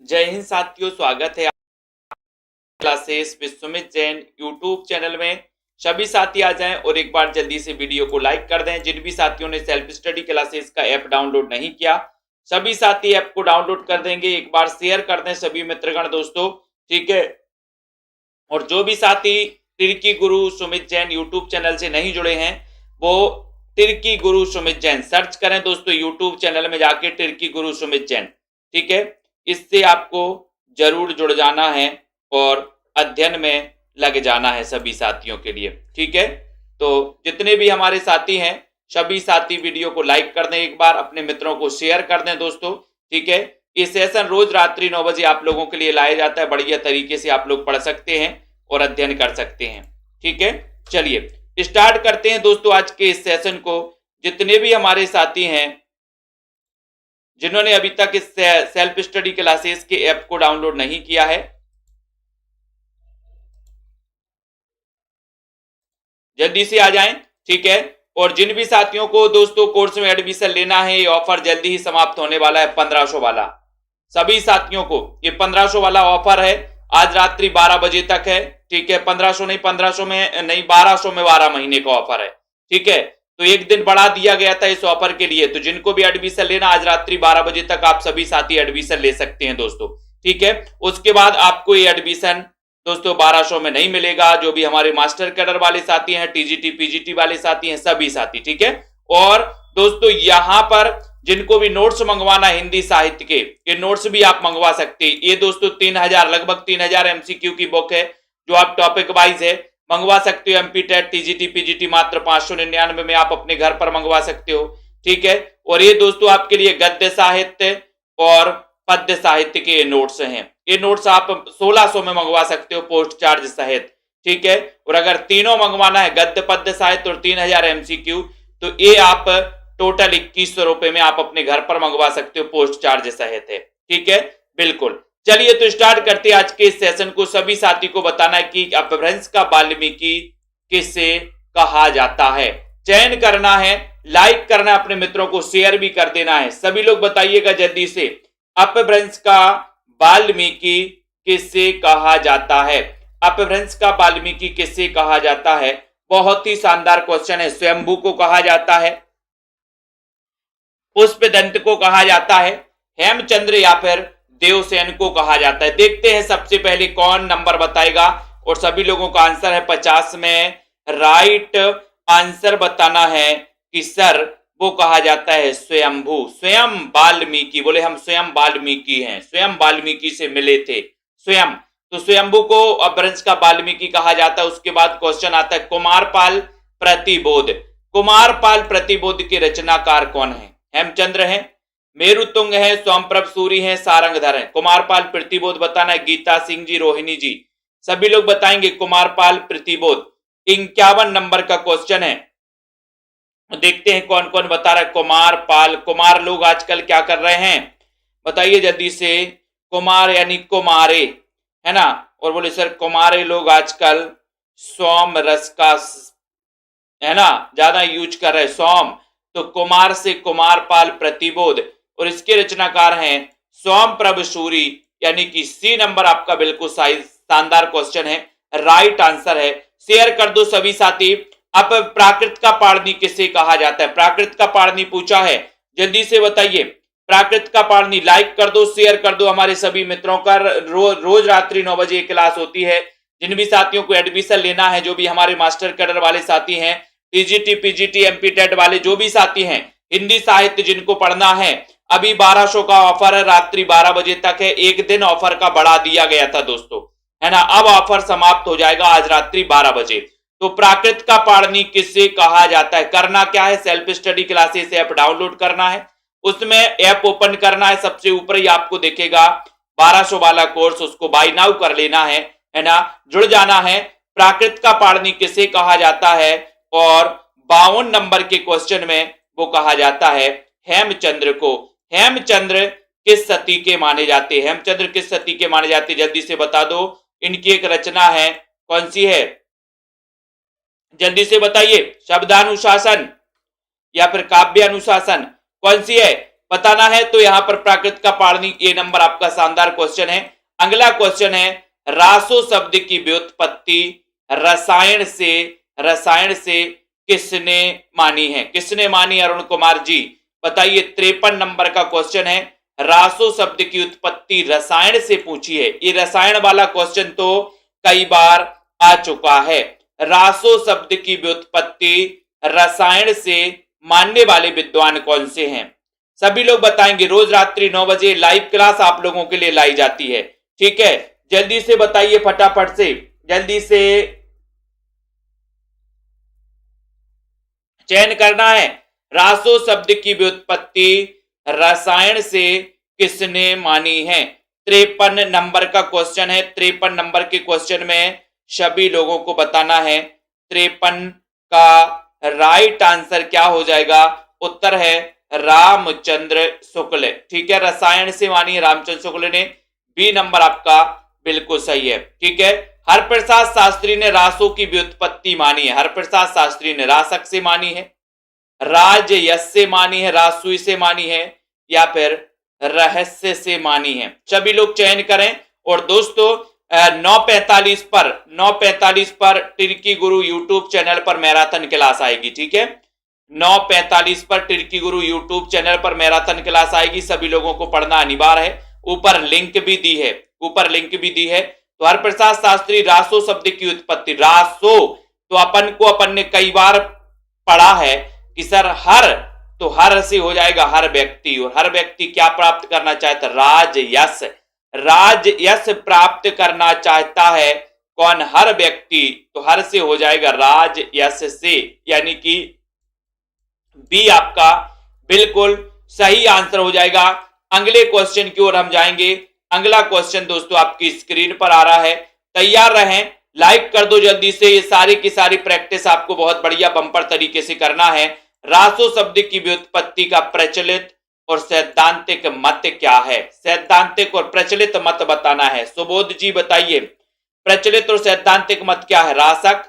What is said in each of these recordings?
जय हिंद साथियों, स्वागत है classes with Sumit Jain YouTube channel में। सभी साथी आ जाएं और एक बार जल्दी से वीडियो को लाइक कर दें। जिन भी साथियों ने सेल्फ स्टडी क्लासेस का ऐप डाउनलोड नहीं किया, सभी साथी ऐप को डाउनलोड कर देंगे। एक बार शेयर कर दें सभी मित्रगण दोस्तों, ठीक है। और जो भी साथी तिर्की गुरु सुमित जैन यूट्यूब चैनल से नहीं जुड़े हैं, वो तिर्की गुरु सुमित जैन सर्च करें दोस्तों यूट्यूब चैनल में जाके, तिर्की गुरु सुमित जैन, ठीक है। इससे आपको जरूर जुड़ जाना है और अध्ययन में लग जाना है सभी साथियों के लिए, ठीक है। तो जितने भी हमारे साथी हैं, सभी साथी वीडियो को लाइक कर दें, एक बार अपने मित्रों को शेयर कर दें दोस्तों, ठीक है। ये सेशन रोज रात्रि 9 बजे आप लोगों के लिए लाया जाता है। बढ़िया तरीके से आप लोग पढ़ सकते हैं और अध्ययन कर सकते हैं, ठीक है। चलिए स्टार्ट करते हैं दोस्तों आज के इस सेशन को। जितने भी हमारे साथी हैं जिन्होंने अभी तक इस सेल्फ स्टडी क्लासेस के ऐप को डाउनलोड नहीं किया है, जल्दी से आ जाएं, ठीक है। और जिन भी साथियों को दोस्तों कोर्स में एडमिशन लेना है, ये ऑफर जल्दी ही समाप्त होने वाला है 1500 वाला। सभी साथियों को ये 1500 वाला ऑफर है, आज रात्रि 12 बजे तक है, ठीक है। 1500 नहीं, 1500 में नहीं, 1200 में 12 महीने का ऑफर है, ठीक है। तो एक दिन बढ़ा दिया गया था इस ऑफर के लिए। तो जिनको भी एडमिशन लेना, आज रात्रि 12 बजे तक आप सभी साथी एडमिशन ले सकते हैं दोस्तों, ठीक है। उसके बाद आपको ये एडमिशन दोस्तों 1200 में नहीं मिलेगा। जो भी हमारे मास्टर कैडर वाले साथी हैं, टीजीटी पीजीटी वाले साथी हैं, सभी साथी, ठीक है। और दोस्तों यहां पर जिनको भी नोट्स मंगवाना हिंदी साहित्य के, ये नोट्स भी आप मंगवा सकते हैं। ये दोस्तों 3000 लगभग 3000 एमसीक्यू की बुक है, जो आप टॉपिक वाइज है मंगवा सकते हो। एमपी टेट टीजीटी पीजीटी मात्र 599 में आप अपने घर पर मंगवा सकते हो, ठीक है। और ये दोस्तों आपके लिए गद्य साहित्य और पद्य साहित्य के नोट्स हैं। ये नोट्स आप 1600 में मंगवा सकते हो पोस्ट चार्ज सहित, ठीक है। और अगर तीनों मंगवाना है, गद्य पद्य साहित्य और 3000 एमसीक्यू, तो ये आप टोटल 2100 रुपए में आप अपने घर पर मंगवा सकते हो, पोस्ट चार्ज सहित है, ठीक है, बिल्कुल। चलिए तो स्टार्ट करते हैं आज के इस सेशन को। सभी साथी को बताना है कि अपभ्रंश का वाल्मीकि किसे कहा जाता है। चयन करना है, लाइक करना है, अपने मित्रों को शेयर भी कर देना है। सभी लोग बताइएगा जल्दी से, अपभ्रंश का वाल्मीकि किसे कहा जाता है। अपभ्रंश का वाल्मीकि किसे कहा जाता है, बहुत ही शानदार क्वेश्चन है। स्वयंभू को कहा जाता है, पुष्पदंत को कहा जाता है, हेमचंद्र या फिर देवसेन को कहा जाता है। देखते हैं सबसे पहले कौन नंबर बताएगा। और सभी लोगों का आंसर है 50 में राइट आंसर बताना है कि सर वो कहा जाता है स्वयंभू, स्वयं वाल्मीकि। बोले हम स्वयं वाल्मीकि हैं, स्वयं वाल्मीकि से मिले थे स्वयं। तो स्वयंभू को अपभ्रंश का वाल्मीकि कहा जाता है। उसके बाद क्वेश्चन आता है कुमारपाल प्रतिबोध। कुमारपाल प्रतिबोध के रचनाकार कौन है? हेमचंद्र है, मेरुतुंग है, सोमप्रभ सूरी है, सारंगधर है। कुमारपाल प्रतिबोध बताना है गीता सिंह जी, रोहिणी जी, सभी लोग बताएंगे कुमारपाल प्रतिबोध। 51 नंबर का क्वेश्चन है, देखते हैं कौन कौन बता रहा है। कुमारपाल, कुमार लोग आजकल क्या कर रहे हैं बताइए जल्दी से। कुमार यानी कुमारे, है ना। और बोले सर कुमारे लोग आजकल सोम रस का, है ना, ज्यादा यूज कर रहे हैं, सोम। तो कुमार से कुमारपाल प्रतिबोध, और इसके रचनाकार हैं सोमप्रभ सूरी, यानी कि सी नंबर आपका बिल्कुल शानदार क्वेश्चन है, राइट आंसर है। शेयर कर दो सभी साथी। अब प्राकृत का पाणिनि किसे कहा जाता है? प्राकृत का पाणिनि पूछा है, जल्दी से बताइए। प्राकृत का पाणिनि लाइक कर दो, शेयर कर दो हमारे सभी मित्रों का। रोज रात्रि 9 बजे क्लास होती है। जिन भी साथियों को एडमिशन लेना है, जो भी हमारे मास्टर कैडर वाले साथी हैं, टीजीटी पीजीटी एमपी टेट वाले जो भी साथी हैं, हिंदी साहित्य जिनको पढ़ना है, अभी 1200 का ऑफर है, रात्रि 12 बजे तक है। एक दिन ऑफर का बढ़ा दिया गया था दोस्तों, है ना। अब ऑफर समाप्त हो जाएगा आज रात्रि 12 बजे। तो प्राकृत का पाणिनि किसे कहा जाता है? करना क्या है, self study classes app download करना है, उसमें ऐप ओपन करना है। सबसे ऊपर ही आपको दिखेगा 1200 वाला कोर्स, उसको बाय नाउ कर लेना है ना, जुड़ जाना है। प्राकृत का पाणिनि किसे कहा जाता है? और 52 नंबर के क्वेश्चन में वो कहा जाता है हेमचंद्र को। हेमचंद्र किस सती के माने जाते हैं? हेमचंद्र किस सती के माने जाते हैं, जल्दी से बता दो। इनकी एक रचना है, कौन सी है, जल्दी से बताइए। शब्दानुशासन या फिर काव्य अनुशासन, कौन सी है? बताना है तो यहां पर प्राकृत का पाणिनि, ये नंबर आपका शानदार क्वेश्चन है। अगला क्वेश्चन है रासो शब्द की व्युत्पत्ति रसायन से किसने मानी है? किसने मानी? अरुण कुमार जी बताइए। 53 नंबर का क्वेश्चन है। रासो शब्द की उत्पत्ति रसायन से पूछी है। ये रसायन वाला क्वेश्चन तो कई बार आ चुका है। रासो शब्द की व्युत्पत्ति रसायन से मानने वाले विद्वान कौन से हैं? सभी लोग बताएंगे। रोज रात्रि 9 बजे लाइव क्लास आप लोगों के लिए लाई जाती है, ठीक है। जल्दी से बताइए, फटाफट से, जल्दी से चयन करना है। रासो शब्द की व्युत्पत्ति रसायन से किसने मानी है? 53 नंबर का क्वेश्चन है। 53 नंबर के क्वेश्चन में सभी लोगों को बताना है। 53 का राइट आंसर क्या हो जाएगा? उत्तर है रामचंद्र शुक्ल, ठीक है। रसायन से मानी है रामचंद्र शुक्ल ने। बी नंबर आपका बिल्कुल सही है, ठीक है। हरप्रसाद शास्त्री ने रासो की व्युत्पत्ति मानी है। हरप्रसाद शास्त्री ने रासक से मानी है, राजयस से मानी है, रासुई से मानी है, या फिर रहस्य से मानी है। सभी लोग चयन करें। और दोस्तों 9:45 पर टिर्की गुरु यूट्यूब चैनल पर मैराथन क्लास आएगी, ठीक है। 9:45 पर टिर्की गुरु यूट्यूब चैनल पर मैराथन क्लास आएगी। सभी लोगों को पढ़ना अनिवार्य है। ऊपर लिंक भी दी है। तो हरप्रसाद शास्त्री रासो शब्द की उत्पत्ति, रासो तो अपन ने कई बार पढ़ा है कि सर हर, तो हर से हो जाएगा हर व्यक्ति। और हर व्यक्ति क्या प्राप्त करना चाहता? राजयश। राजयश प्राप्त करना चाहता है कौन? हर व्यक्ति। तो हर से हो जाएगा राजयश से, यानी कि बी आपका बिल्कुल सही आंसर हो जाएगा। अगले क्वेश्चन की ओर हम जाएंगे। अगला क्वेश्चन दोस्तों आपकी स्क्रीन पर आ रहा है। तैयार रहें, लाइक कर दो जल्दी से। ये सारी की सारी प्रैक्टिस आपको बहुत बढ़िया बम्पर तरीके से करना है। रासो शब्द की व्युत्पत्ति का प्रचलित और सैद्धांतिक मत क्या है? सैद्धांतिक और प्रचलित मत बताना है। सुबोध जी बताइए, प्रचलित और सैद्धांतिक मत क्या है? रासक,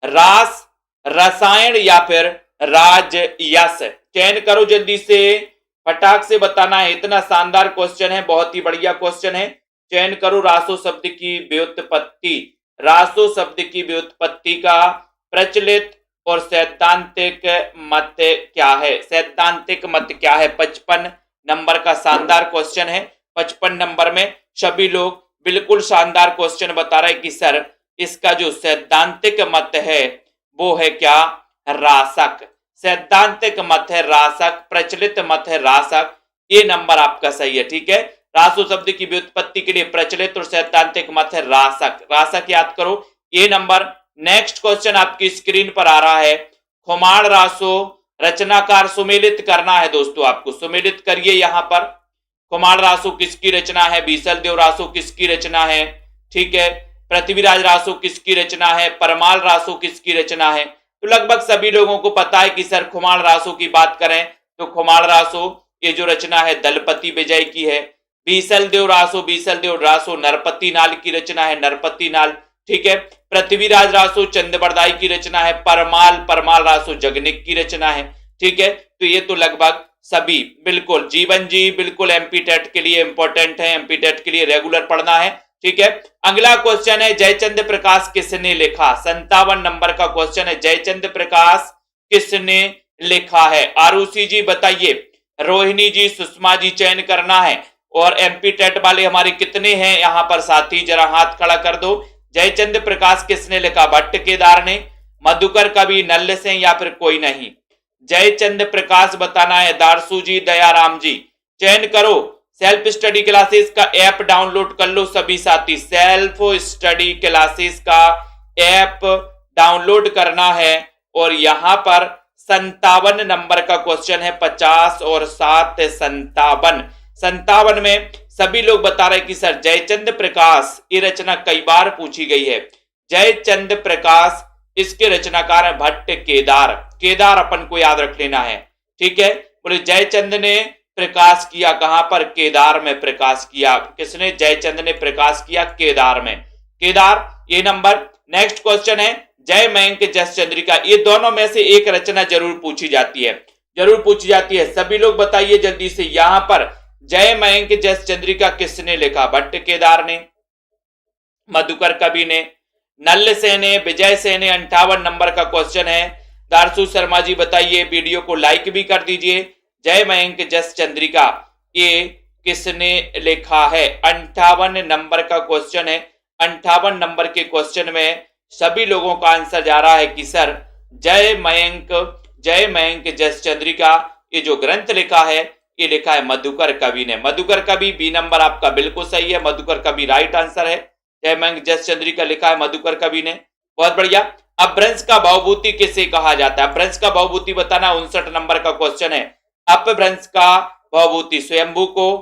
रास, रसायन या फिर राजयश? चयन करो जल्दी से, फटाक से बताना है। इतना शानदार क्वेश्चन है, बहुत ही बढ़िया क्वेश्चन है। चयन करो। रासो शब्द की व्युत्पत्ति, रासो शब्द की व्युत्पत्ति का प्रचलित और सैद्धांतिक मत क्या है? सैद्धांतिक मत क्या है? 55 नंबर का शानदार क्वेश्चन है। 55 नंबर में सभी लोग बिल्कुल शानदार क्वेश्चन बता रहे कि सर इसका जो सैद्धांतिक मत है वो है क्या? रासक। सैद्धांतिक मत है रासक, प्रचलित मत है रासक। ये नंबर आपका सही है, ठीक है। रासो शब्द की व्युत्पत्ति के लिए प्रचलित और सैद्धांतिक मत है रासक। रासक याद करो, ये नंबर। नेक्स्ट क्वेश्चन आपकी स्क्रीन पर आ रहा है। खुमाण रासो रचनाकार सुमेलित करना है दोस्तों, आपको सुमेलित करिए। यहां पर खुमाण रासो किसकी रचना है? बीसल देव रासो किसकी रचना है? ठीक है। पृथ्वीराज रासो किसकी रचना है? परमाल रासो किसकी रचना है? तो लगभग सभी लोगों को पता है कि सर खुमाण रासो की बात करें तो खुमाण रासो ये जो रचना है दलपति विजय की है। बीसल देव रासो नरपति नाल की रचना है, नरपति नाल, ठीक है। पृथ्वीराज रासो चंद्रबरदाई की रचना है। परमाल रासो जगनिक की रचना है, ठीक है। तो ये तो लगभग सभी बिल्कुल। जीवन जी बिल्कुल एमपी टेट के लिए इंपॉर्टेंट है, एमपी टेट के लिए रेगुलर पढ़ना है, ठीक है। अगला क्वेश्चन है जयचंद्र प्रकाश किसने लिखा? 57 नंबर का क्वेश्चन है। जयचंद्र प्रकाश किसने लिखा है? आरुषि जी बताइए, रोहिणी जी, सुषमा जी चयन करना है। और एमपी टेट वाले हमारे कितने हैं यहाँ पर साथी? जरा हाथ खड़ा कर दो। जयचंद्र प्रकाश किसने लिखा? भट्ट केदार ने, मधुकर कवि, नल्ल सेन या फिर कोई नहीं? जयचंद्र प्रकाश बताना है। दारसू जी, दयाराम जी चयन करो। सेल्फ स्टडी क्लासेस का ऐप डाउनलोड कर लो सभी साथी। सेल्फ स्टडी क्लासेस का ऐप डाउनलोड करना है। और यहां पर 57 नंबर का क्वेश्चन है। 50 और 7 57 में सभी लोग बता रहे कि सर जयचंद्र प्रकाश ये रचना कई बार पूछी गई है। जयचंद्र प्रकाश इसके रचनाकार है भट्ट केदार। केदार अपन को याद रख लेना है, ठीक है। बोले जयचंद्र ने प्रकाश किया कहां पर? केदार में प्रकाश किया। किसने? जयचंद्र ने प्रकाश किया केदार में। केदार ये नंबर। नेक्स्ट क्वेश्चन है जय मयंक जस चंद्रिका। ये दोनों में से एक रचना जरूर पूछी जाती है। जरूर पूछी जाती है। सभी लोग बताइए जल्दी से। यहां पर जय मयंक जस चंद्रिका किसने लिखा? भट्ट केदार ने, मधुकर कवि ने, नल्ल सेन ने, विजय सेन ने। 58 नंबर का क्वेश्चन है। दारसू शर्मा जी बताइए, वीडियो को लाइक भी कर दीजिए। जय मयंक जस चंद्रिका ये किसने लिखा है? 58 नंबर का क्वेश्चन है। 58 नंबर के क्वेश्चन में सभी लोगों का आंसर जा रहा है कि सर जय मयंक जस चंद्रिका ये जो ग्रंथ लिखा है ये लिखा है मधुकर कवि ने। मधुकर कवि, बी नंबर आपका बिल्कुल सही है। मधुकर कवि राइट आंसर है। जय मयंक जस चंद्रिका लिखा है मधुकर कवि ने। बहुत बढ़िया। अपभ्रंश का भवभूति किसे कहा जाता है? अपभ्रंश का भवभूति बताना 59 नंबर का क्वेश्चन है। अपभ्रंश का भवभूति स्वयंभू को,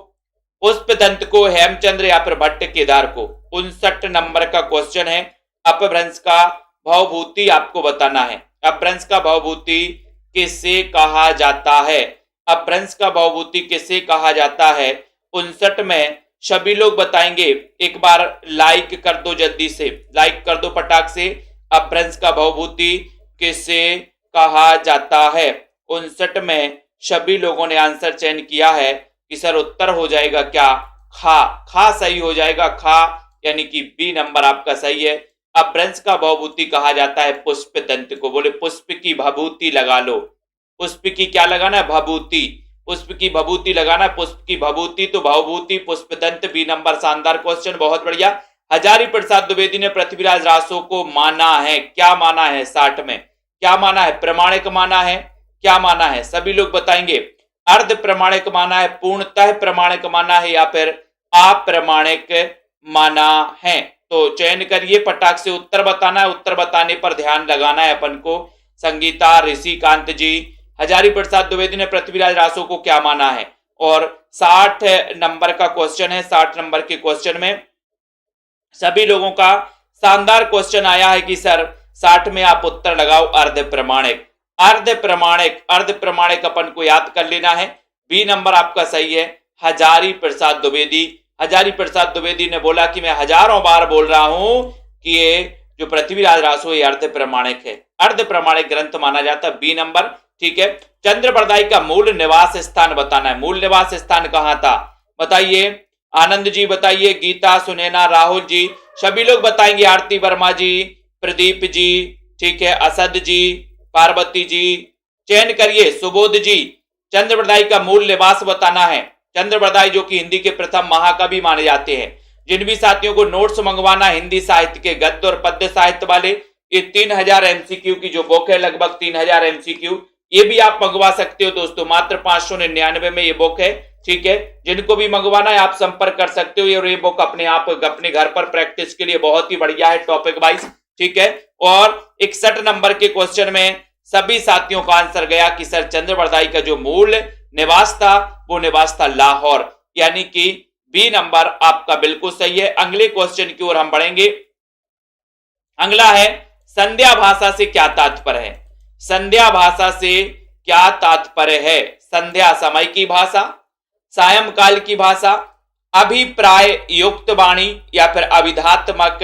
पुष्पदंत को, हेमचंद्र या फिर भट्ट केदार को। 59 नंबर का क्वेश्चन है। अपभ्रंश का भवभूति आपको बताना है। अपभ्रंश का भवभूति किसे कहा जाता है? अपभ्रंश का भवभूति किसे कहा जाता है? 59 में सभी लोग बताएंगे। एक बार लाइक कर दो जल्दी से, लाइक कर दो फटाक से। अपभ्रंश का भवभूति किसे कहा जाता है? 59 में सभी लोगों ने आंसर चयन किया है कि सर उत्तर हो जाएगा क्या? खा सही हो जाएगा। खा यानी कि बी नंबर आपका सही है। अपभ्रंश का भवभूति कहा जाता है पुष्पदंत को। बोले पुष्प की भभूति लगा लो। पुष्प की क्या लगाना है? भभूति। पुष्प की भभूति लगाना है। पुष्प की भभूति तो भवभूति पुष्पदंत, बी नंबर। शानदार क्वेश्चन, बहुत बढ़िया। हजारी प्रसाद द्विवेदी ने पृथ्वीराज रासो को माना है, क्या माना है? 60 में क्या माना है? प्रमाणिक माना है, क्या माना है? सभी लोग बताएंगे। अर्ध प्रमाणिक माना है, पूर्णतः प्रमाणिक माना है या फिर अप्रमाणिक माना है? तो चयन करिए, फटाक से उत्तर बताना है। उत्तर बताने पर ध्यान लगाना है अपन को। संगीता, ऋषिकांत जी, हजारी प्रसाद द्विवेदी ने पृथ्वीराज रासो को क्या माना है? और 60 नंबर का क्वेश्चन है। 60 नंबर के क्वेश्चन में सभी लोगों का शानदार क्वेश्चन आया है कि सर 60 में आप उत्तर लगाओ अर्ध प्रमाणिक। अर्ध प्रमाणिक अपन को याद कर लेना है। बी नंबर आपका सही है। हजारी प्रसाद द्विवेदी ने बोला कि मैं हजारों बार बोल रहा हूं कि ये जो पृथ्वीराज रासो ये अर्ध प्रमाणिक है, अर्ध प्रमाणिक ग्रंथ माना जाता है। बी नंबर, ठीक है। चंद्रप्रदाई का मूल निवास स्थान बताना है। मूल निवास स्थान कहां था? बताइए। आनंद जी बताइए, गीता, सुनैना, राहुल जी, सभी लोग बताएंगे। आरती वर्मा जी, प्रदीप जी, ठीक है, असद जी, पार्वती जी, चयन करिए। सुबोध जी, चंद्रप्रदाई का मूल निवास बताना है। चंद्रप्रदाई जो कि हिंदी के प्रथम महाकवि माने जाते हैं। जिन भी साथियों को नोट्स मंगवाना हिंदी साहित्य के गद्य और पद्य साहित्य वाले, ये 3000 एमसीक्यू की जो बुक है, लगभग 3000 एमसीक्यू, ये भी आप मंगवा सकते हो दोस्तों। मात्र 599 में ये बुक है, ठीक है। जिनको भी मंगवाना है आप संपर्क कर सकते हो। ये बुक अपने आप अपने घर पर प्रैक्टिस के लिए बहुत ही बढ़िया है, टॉपिक वाइज, ठीक है। और 61 नंबर के क्वेश्चन में सभी साथियों का आंसर गया कि सर चंद्रप्रदाई का जो मूल निवास था वो निवास था लाहौर, यानी कि बी नंबर आपका बिल्कुल सही है। अगले क्वेश्चन की ओर हम बढ़ेंगे। अगला है संध्या भाषा से क्या तात्पर्य है? संध्या भाषा से क्या तात्पर्य है? संध्या समय की भाषा, सायंकाल की भाषा, अभिप्राय युक्त वाणी या फिर अभिधात्मक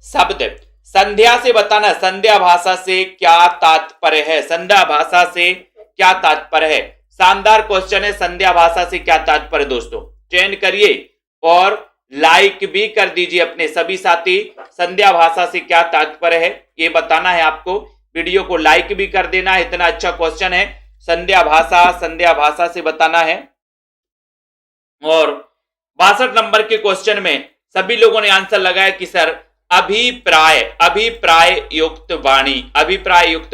शब्द। संध्या से बताना, संध्या भाषा से क्या तात्पर्य है? संध्या भाषा से क्या तात्पर्य है? शानदार क्वेश्चन है। संध्या भाषा से क्या तात्पर्य दोस्तों? चयन करिए और लाइक भी कर दीजिए अपने सभी साथी। संध्या भाषा से क्या तात्पर्य है ये बताना है आपको। वीडियो को लाइक भी कर देना है, इतना अच्छा क्वेश्चन है। संध्या भाषा से बताना है। और 62 नंबर के क्वेश्चन में सभी लोगों ने आंसर लगाया कि सर अभिप्राय युक्त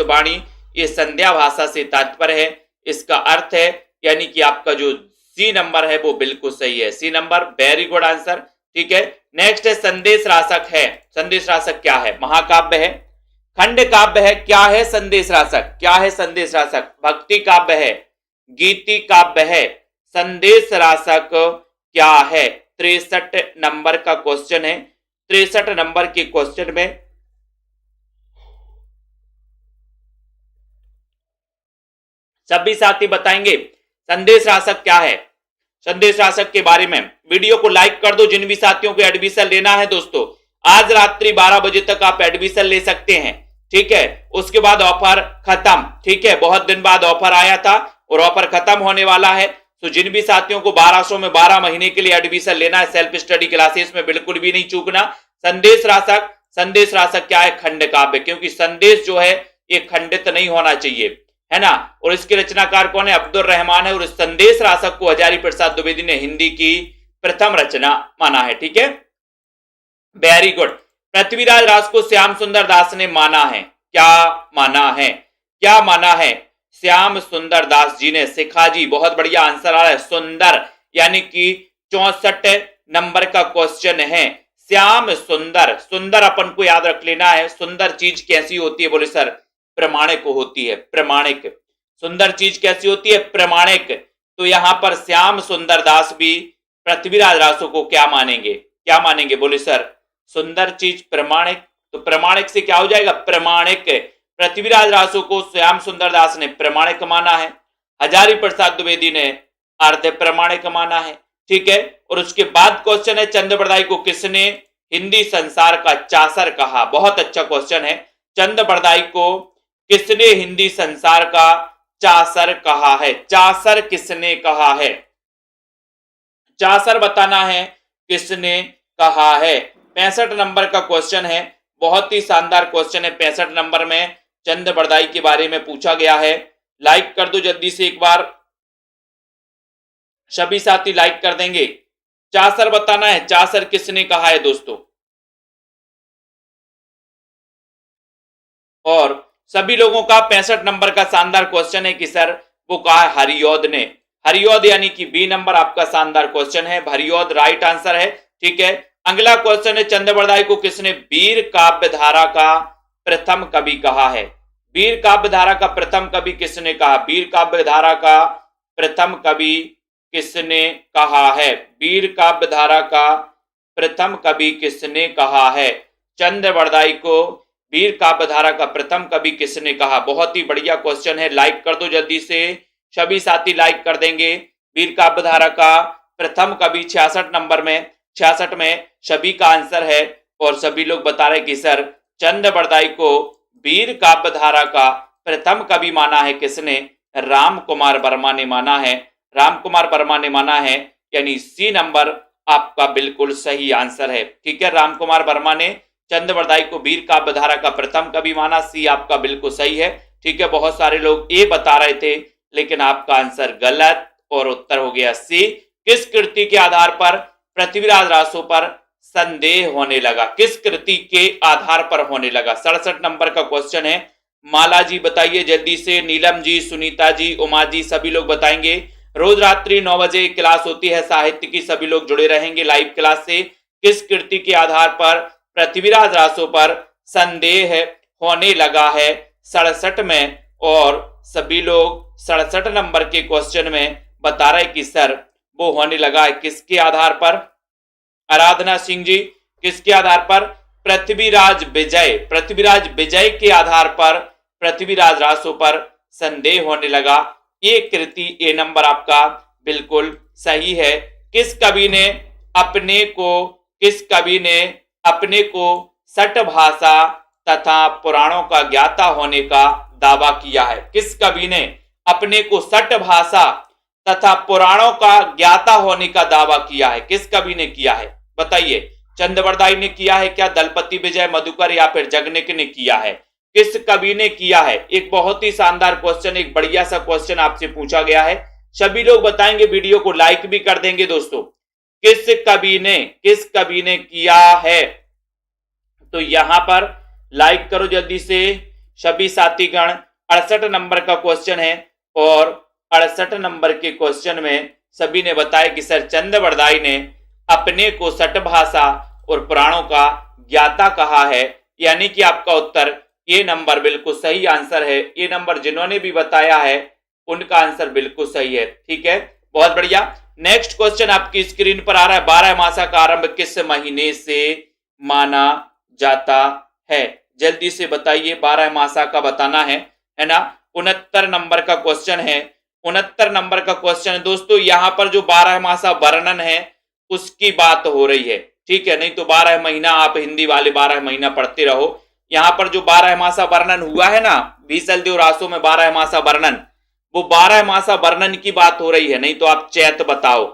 वाणी ये संध्या भाषा से तात्पर्य है। इसका अर्थ है, यानी कि आपका जो सी नंबर है वो बिल्कुल सही है। See number, very good answer, ठीक है। नेक्स्ट है संदेश राशक है। संदेश राशक क्या है? महाकाव्य है, खंड काव्य है, क्या है संदेश राशक? क्या है संदेश राशक? भक्ति काव्य है, गीति काव्य है, संदेश राशक क्या है? 63 नंबर का क्वेश्चन है। 63 नंबर के क्वेश्चन में सभी साथी बताएंगे संदेश राशक क्या है। संदेश राशक के बारे में वीडियो को लाइक कर दो। जिन भी साथियों को एडमिशन लेना है दोस्तों, आज रात्रि 12 बजे तक आप एडमिशन ले सकते हैं, ठीक है। उसके बाद ऑफर खत्म, ठीक है। बहुत दिन बाद ऑफर आया था और ऑफर खत्म होने वाला है। तो जिन भी साथियों को 1200 में 12 महीने के लिए एडमिशन लेना है सेल्फ स्टडी क्लासेस में, बिल्कुल भी नहीं चूकना। संदेश राशक क्या है? खंड काव्य, क्योंकि संदेश जो है ये खंडित नहीं होना चाहिए, है ना। और इसके रचनाकार कौन है? अब्दुल रहमान है। और इस संदेश राशक को हजारी प्रसाद द्विवेदी ने हिंदी की प्रथम रचना माना है। ठीक है, वेरी गुड। पृथ्वीराज रास को श्याम सुंदर दास ने माना है। क्या माना है? क्या माना है? श्याम सुंदर दास जी ने। शिखा जी बहुत बढ़िया आंसर आ रहा है। सुंदर यानी कि 64 नंबर का क्वेश्चन है। श्याम सुंदर, सुंदर अपन को याद रख लेना है। सुंदर चीज कैसी होती है? बोले सर प्रमाणिक होती है। प्रमाणिक। सुंदर चीज कैसी होती है? प्रमाणिक। तो यहां पर श्याम सुंदर दास भी पृथ्वीराज रासो को क्या मानेंगे? क्या मानेंगे? बोले सर सुंदर चीज प्रमाणिक। तो प्रमाणिक से क्या हो जाएगा? प्रमाणिक। पृथ्वीराज रासो को श्याम सुंदर दास ने प्रमाणिक माना है। हजारी प्रसाद द्विवेदी ने अर्ध प्रमाणिक माना है। ठीक है, और उसके बाद क्वेश्चन है चंद बरदाई को किसने हिंदी संसार का चासर कहा? बहुत अच्छा क्वेश्चन है। चंद बरदाई को किसने हिंदी संसार का चासर कहा है? चासर किसने कहा है? चासर बताना है किसने कहा है। 65 नंबर का क्वेश्चन है। बहुत ही शानदार क्वेश्चन है। 65 नंबर में चंद बरदाई के बारे में पूछा गया है। लाइक कर दो जल्दी से एक बार, सभी साथी लाइक कर देंगे। चासर बताना है, चासर किसने कहा है दोस्तों। और सभी लोगों का 65 नंबर का शानदार क्वेश्चन है कि सर वो कहा है हरियोद ने। हरियोद यानी कि बी नंबर आपका शानदार क्वेश्चन है। हरियोद राइट आंसर है। ठीक है, अगला क्वेश्चन है चंद बरदाई को किसने वीर काव्य धारा का प्रथम कवि कहा है? वीर काव्य धारा का प्रथम कवि किसने कहा? वीर काव्य धारा का प्रथम कवि किसने कहा है? वीर काव्य धारा का प्रथम कवि किसने कहा है? चंद बरदाई को वीर काव्य धारा का प्रथम कवि किसने कहा? बहुत ही बढ़िया क्वेश्चन है। लाइक कर दो जल्दी से, सभी साथी लाइक कर देंगे। वीर काव्य धारा का प्रथम कवि 66 नंबर में, 66 में सभी का आंसर है। और सभी लोग बता रहे कि सर चंद बरदाई को वीर काव्य धारा का प्रथम कवि माना है किसने? राम कुमार वर्मा ने माना है। राम कुमार वर्मा ने माना है, यानी सी नंबर आपका बिल्कुल सही आंसर है। ठीक है, राम कुमार वर्मा ने चंद बरदाई को वीर काव्य धारा का प्रथम कवि माना। सी आपका बिल्कुल सही है। ठीक है, बहुत सारे लोग ए बता रहे थे लेकिन आपका आंसर गलत और उत्तर हो गया सी। किस कृति के आधार पर पृथ्वीराज रासो पर संदेह होने लगा? किस कृति के आधार पर होने लगा? 67 नंबर का क्वेश्चन है। माला जी बताइए जल्दी से, नीलम जी, सुनीता जी, उमा जी, सभी लोग बताएंगे। रोज रात्रि 9 बजे क्लास होती है साहित्य की, सभी लोग जुड़े रहेंगे लाइव क्लास से। किस कृति के आधार पर पृथ्वीराज रासो पर संदेह होने लगा है? 67 में। और सभी लोग 67 नंबर के क्वेश्चन में बता रहे कि सर वो होने लगा है किसके आधार पर? आराधना सिंह जी, किसके आधार पर? पृथ्वीराज विजय के आधार पर पृथ्वीराज रासो पर संदेह होने लगा। ये कृति ए नंबर आपका बिल्कुल सही है। किस कवि ने अपने को सठ भाषा तथा पुराणों का ज्ञाता होने का दावा किया है? किस कवि ने अपने को सठ भाषा तथा पुराणों का ज्ञाता होने का दावा किया है? किस कवि ने किया है बताइए? चंद बरदाई ने किया है क्या? दलपति विजय, मधुकर या फिर जगनिक ने किया है? किस कवि ने किया है? एक बहुत ही शानदार क्वेश्चन, एक बढ़िया सा क्वेश्चन आपसे पूछा गया है। सभी लोग बताएंगे, वीडियो को लाइक भी कर देंगे दोस्तों। किस कवि ने किया है? तो यहां पर लाइक करो जल्दी से सभी साथीगण। 68 नंबर का क्वेश्चन है और 68 नंबर के क्वेश्चन में सभी ने बताया कि सर चंद बरदाई ने अपने को सठ भाषा और पुराणों का ज्ञाता कहा है, यानी कि आपका उत्तर ये नंबर बिल्कुल सही आंसर है। ये नंबर जिन्होंने भी बताया है उनका आंसर बिल्कुल सही है। ठीक है, बहुत बढ़िया। नेक्स्ट क्वेश्चन आपकी स्क्रीन पर आ रहा है। 12 मासा का आरंभ किस महीने से माना जाता है? जल्दी से बताइए, 12 मासा का बताना है ना। 69 नंबर का क्वेश्चन है। 69 नंबर का क्वेश्चन है दोस्तों। यहां पर जो 12 मासा वर्णन है उसकी बात हो रही है। ठीक है, नहीं तो 12 महीना आप हिंदी वाले 12 महीना पढ़ते रहो। यहां पर जो 12 मासा वर्णन हुआ है ना, बीसलदेव रासो में 12 मासा वर्णन, वो 12 मासा वर्णन की बात हो रही है, नहीं तो आप चैत बताओ,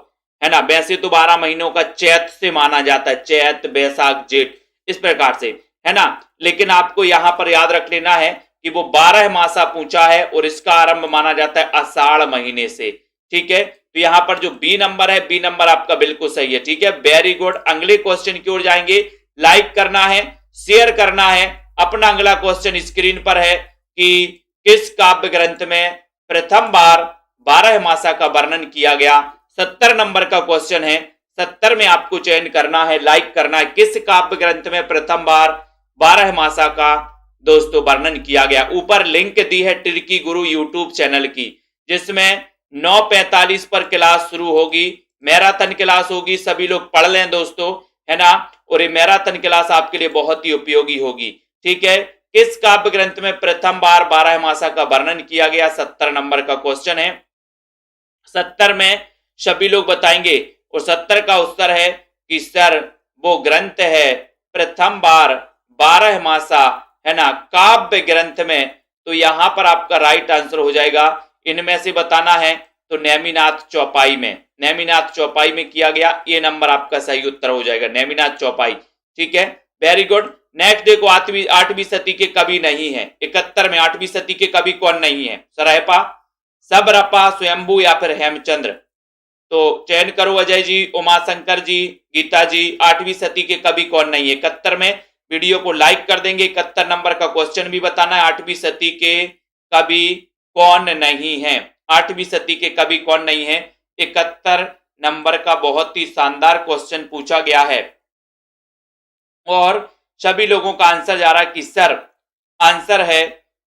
है ना। वैसे तो 12 महीनों का चैत से माना जाता है, चैत बैसाख जेठ इस प्रकार से, है ना। लेकिन आपको यहां पर याद रख लेना है कि वो 12 मासा पूछा है और इसका आरंभ माना जाता है आषाढ़ महीने से, ठीक है। तो यहां पर जो बी नंबर है, बी नंबर आपका बिल्कुल सही है, ठीक है, वेरी गुड। अगले क्वेश्चन की ओर जाएंगे। लाइक करना है, शेयर करना है। अपना अगला क्वेश्चन स्क्रीन पर है कि किस काव्य ग्रंथ में प्रथम बार 12 मासा का वर्णन किया गया। 70 नंबर का क्वेश्चन है, 70 में आपको चयन करना है, लाइक करना है, किस काव्य ग्रंथ में प्रथम बार 12 मासा का दोस्तों वर्णन किया गया। ऊपर लिंक दी है टिर्की गुरु यूट्यूब चैनल की, जिसमें 9:45 पर क्लास शुरू होगी, मैराथन क्लास होगी, सभी लोग पढ़ लें दोस्तों, है ना। और ये मैराथन क्लास आपके लिए बहुत ही उपयोगी होगी, ठीक है। किस काव्य ग्रंथ में प्रथम बार 12 मासा का वर्णन किया गया, 70 नंबर का क्वेश्चन है। 70 में सभी लोग बताएंगे और 70 का उत्तर है कि सर वो ग्रंथ है प्रथम बार 12 मासा, है ना, काव्य ग्रंथ में। तो यहां पर आपका राइट आंसर हो जाएगा, इनमें से बताना है तो नेमिनाथ चौपाई में, नेमिनाथ चौपाई में किया गया, ये नंबर आपका सही उत्तर हो जाएगा, नेमिनाथ चौपाई, ठीक है, वेरी गुड। नेक्स्ट देखो, 8वीं सदी के कवि नहीं है। 71 में 8वीं सदी के कवि कौन नहीं है? सरहपा, सबरपा, स्वयंभू या फिर हेमचंद्र। तो चयन करो अजय जी, उमाशंकर जी, गीता जी, 8वीं सदी के कवि कौन नहीं है। 71 में वीडियो को लाइक कर देंगे। 71 नंबर का क्वेश्चन भी बताना है, 8वीं सदी के कवि कौन नहीं है, 8वीं सदी के कवि कौन नहीं है। 71 नंबर का बहुत ही शानदार क्वेश्चन पूछा गया है और सभी लोगों का आंसर जा रहा है कि सर आंसर है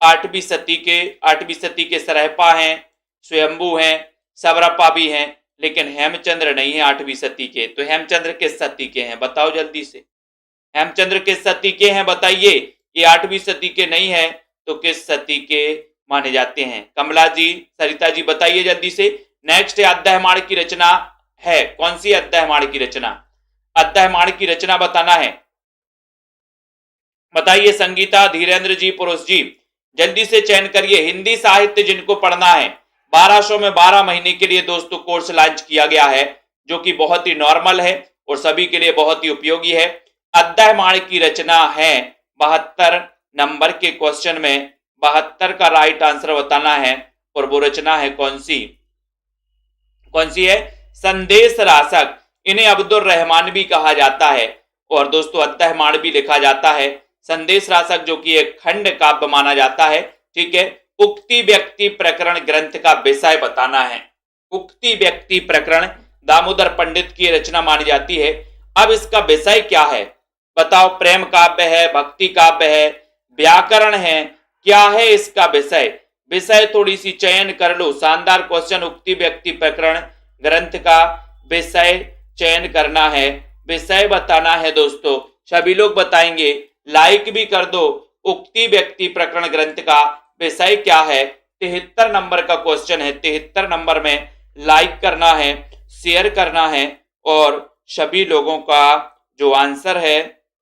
8वीं सदी के सरहपा हैं, स्वयंभू हैं, सबरपा भी हैं, लेकिन हेमचंद्र नहीं है 8वीं सदी के। तो हेमचंद्र किस सदी के हैं बताओ जल्दी से, हेमचंद्र किस सदी के हैं बताइए। ये 8वीं सदी के नहीं है तो किस सदी के माने जाते हैं? कमला जी, सरिता जी बताइए जल्दी से। नेक्स्ट है अद्यायमाण की रचना है, कौन सी अद्यायमाण की रचना? अद्यायमाण की रचना बताना है, बताइए। संगीता, धीरेन्द्र जी, पुरुष जी, जल्दी से चयन करिए। हिंदी साहित्य जिनको पढ़ना है, 1200 में 12 महीने के लिए दोस्तों कोर्स लॉन्च किया गया है, जो कि बहुत ही नॉर्मल है और सभी के लिए बहुत ही उपयोगी है। अद्यायमाण की रचना है 72 नंबर के क्वेश्चन में 72 का राइट आंसर बताना है और वो रचना है कौन सी? कौन सी है? संदेश रासक। इन्हें अब्दुल रहमान भी कहा जाता है और दोस्तों अद्यायमाण भी लिखा जाता है। संदेश रासक जो कि एक खंड काव्य माना जाता है, ठीक है। उक्ति व्यक्ति प्रकरण ग्रंथ का विषय बताना है। उक्ति व्यक्ति प्रकरण दामोदर पंडित की रचना मानी जाती है। अब इसका विषय क्या है बताओ? प्रेम काव्य है, भक्ति काव्य है, व्याकरण है, क्या है इसका विषय? विषय थोड़ी सी चयन कर लो। शानदार क्वेश्चन। उक्ति व्यक्ति प्रकरण ग्रंथ का विषय चयन करना है, विषय बताना है दोस्तों। सभी लोग बताएंगे, लाइक भी कर दो। उक्ति व्यक्ति प्रकरण ग्रंथ का विषय क्या है? 73 नंबर का क्वेश्चन है। 73 नंबर में लाइक करना है, शेयर करना है और सभी लोगों का जो आंसर है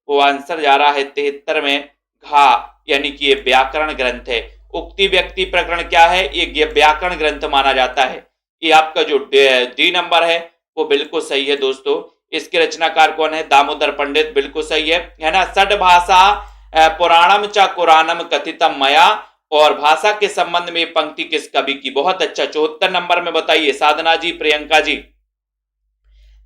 वो आंसर जा रहा है 73 में घा, यानी कि ये व्याकरण ग्रंथ है। उक्ति व्यक्ति प्रकरण क्या है? ये व्याकरण ग्रंथ माना जाता है। ये आपका जो डी नंबर है वो बिल्कुल सही है दोस्तों। इसके रचनाकार कौन है? दामोदर पंडित, बिल्कुल सही है ना। षड भाषा पुराणम च कुरानम कथितम मया, और भाषा के संबंध में पंक्ति किस कवि की? बहुत अच्छा। 74 नंबर में बताइए। साधना जी, प्रियंका जी,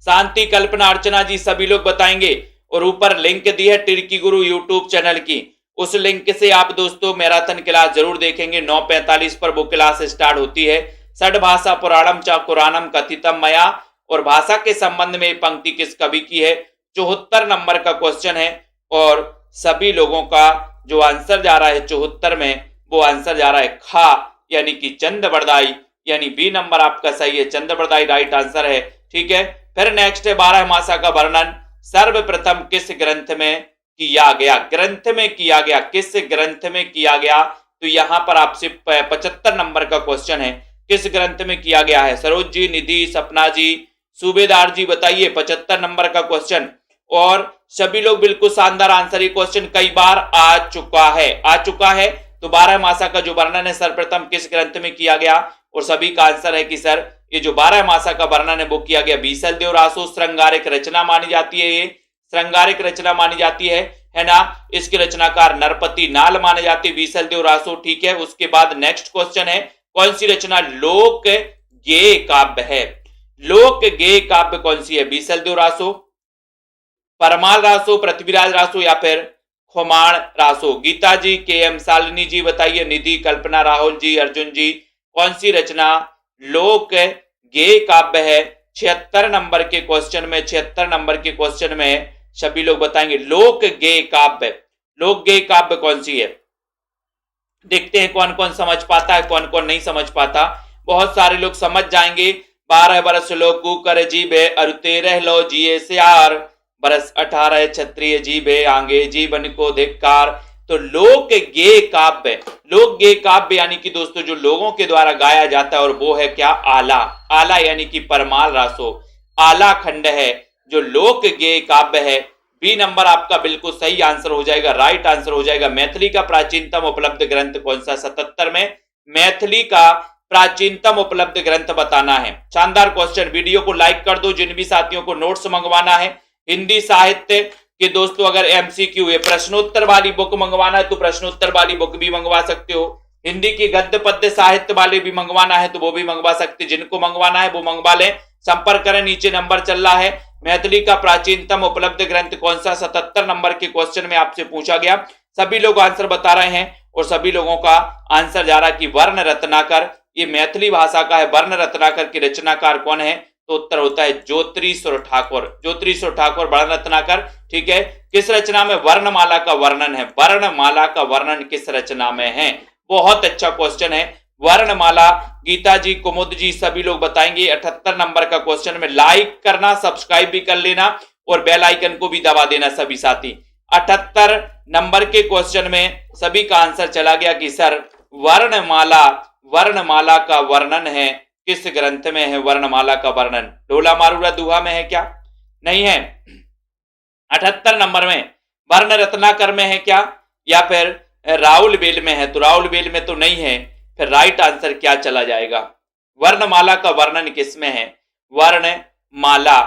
शांति, कल्पना, अर्चना जी, सभी लोग बताएंगे। और ऊपर लिंक दी है टिर्की गुरु यूट्यूब चैनल की, उस लिंक से आप दोस्तों मैराथन क्लास जरूर देखेंगे। 9:45 पर वो क्लास स्टार्ट होती है। षड भाषा पुराणम च कुरानम कथितम मया, और भाषा के संबंध में पंक्ति किस कवि की है? 74 नंबर का क्वेश्चन है और सभी लोगों का जो आंसर जा रहा है 74 में, वो आंसर जा रहा है खा, यानी कि चंद बरदाई, यानी बी नंबर आपका सही है, चंद बरदाई राइट आंसर है, ठीक है। फिर नेक्स्ट है 12 मासा का वर्णन सर्वप्रथम किस ग्रंथ में किया गया? ग्रंथ में किया गया, किस ग्रंथ में किया गया? तो यहां पर आपसे 75 नंबर का क्वेश्चन है, किस ग्रंथ में किया गया है? सरोज जी, निधि, सपना जी, सूबेदार जी बताइए। 75 नंबर का क्वेश्चन और सभी लोग बिल्कुल शानदार आंसर। ये क्वेश्चन कई बार आ चुका है, तो 12 मासा का जो वर्णन है सर्वप्रथम किस ग्रंथ में किया गया? और सभी का आंसर है कि सर ये जो 12 मासा का वर्णन है वो किया गया बीसल देव रासो। श्रृंगारिक रचना मानी जाती है, ये श्रृंगारिक रचना मानी जाती है ना। इसके रचनाकार नरपति नाल माने जाते हैं बीसल देव रासो, ठीक है। उसके बाद नेक्स्ट क्वेश्चन है कौन सी रचना लोक गेय काव्य है? लोक गेय काव्य कौन सी है? बीसल देव रासो, परमाल रासो, पृथ्वीराज रासो या फिर खुमाण रासो? गीता जी, के एम शालिनी जी बताइए, निधि, कल्पना, राहुल जी, अर्जुन जी, कौन सी रचना लोक गेय काव्य है? 76 नंबर के क्वेश्चन में, 76 नंबर के क्वेश्चन में सभी लोग बताएंगे लोक गेय काव्य, लोक गेय काव्य कौन सी है। देखते हैं कौन कौन समझ पाता है, कौन कौन नहीं समझ पाता। बहुत सारे लोग समझ जाएंगे। 12 बरस लो कुकर जीबे अरु 13 लो जिए सियार, बरस 18 क्षत्रिय जीबे आगे जीवन को धिक्कार। तो लोक गेय काव्य, लोक गेय काव्य यानी कि दोस्तों जो लोगों के द्वारा गाया जाता है और वो है क्या? आला। आला यानी कि परमाल रासो, आला खंड है जो लोक गेय काव्य है। बी नंबर आपका बिल्कुल सही आंसर हो जाएगा, राइट आंसर हो जाएगा। मैथिली का प्राचीनतम उपलब्ध ग्रंथ कौन सा? 77 में मैथिली का प्राचीनतम उपलब्ध ग्रंथ बताना है। शानदार क्वेश्चन। वीडियो को लाइक कर दो। जिन भी साथियों को नोट्स मंगवाना है हिंदी साहित्य के दोस्तों, अगर एमसीक्यू है प्रश्नोत्तर वाली बुक मंगवाना है तो प्रश्नोत्तर वाली बुक भी मंगवा सकते हो। हिंदी की गद्य पद्य साहित्य वाले भी मंगवाना है तो वो भी मंगवा सकते। जिनको मंगवाना है वो मंगवा लें, संपर्क करें, नीचे नंबर चल रहा है। मैथिली का प्राचीनतम उपलब्ध ग्रंथ कौन सा? 77 नंबर के क्वेश्चन में आपसे पूछा गया। सभी लोग आंसर बता रहे हैं और सभी लोगों का आंसर जा रहा है कि वर्ण रत्नाकर, ये मैथिली भाषा का है। वर्ण रत्नाकर के रचनाकार कौन है? तो उत्तर होता है ज्योतिरीश्वर ठाकुर, ज्योतिरीश्वर ठाकुर वर्ण रत्नाकर, ठीक है। किस रचना में वर्णमाला का वर्णन है? वर्णमाला का वर्णन किस रचना में है? बहुत अच्छा क्वेश्चन है। वर्णमाला, गीता जी, कुमुद जी सभी लोग बताएंगे। 78 नंबर का क्वेश्चन में लाइक करना, सब्सक्राइब भी कर लेना और बेल आइकन को भी दबा देना सभी साथी। 78 नंबर के क्वेश्चन में सभी का आंसर चला गया कि सर वर्णमाला, वर्णमाला का वर्णन है किस ग्रंथ में है? वर्णमाला का वर्णन ढोला मारूरा दुहा में है क्या? नहीं है। 78 नंबर में वर्ण रत्नाकर में है क्या या फिर राउल बेल में है? तो राउल बेल में तो नहीं है। फिर राइट आंसर क्या चला जाएगा? वर्णमाला का वर्णन किस में है? वर्णमाला।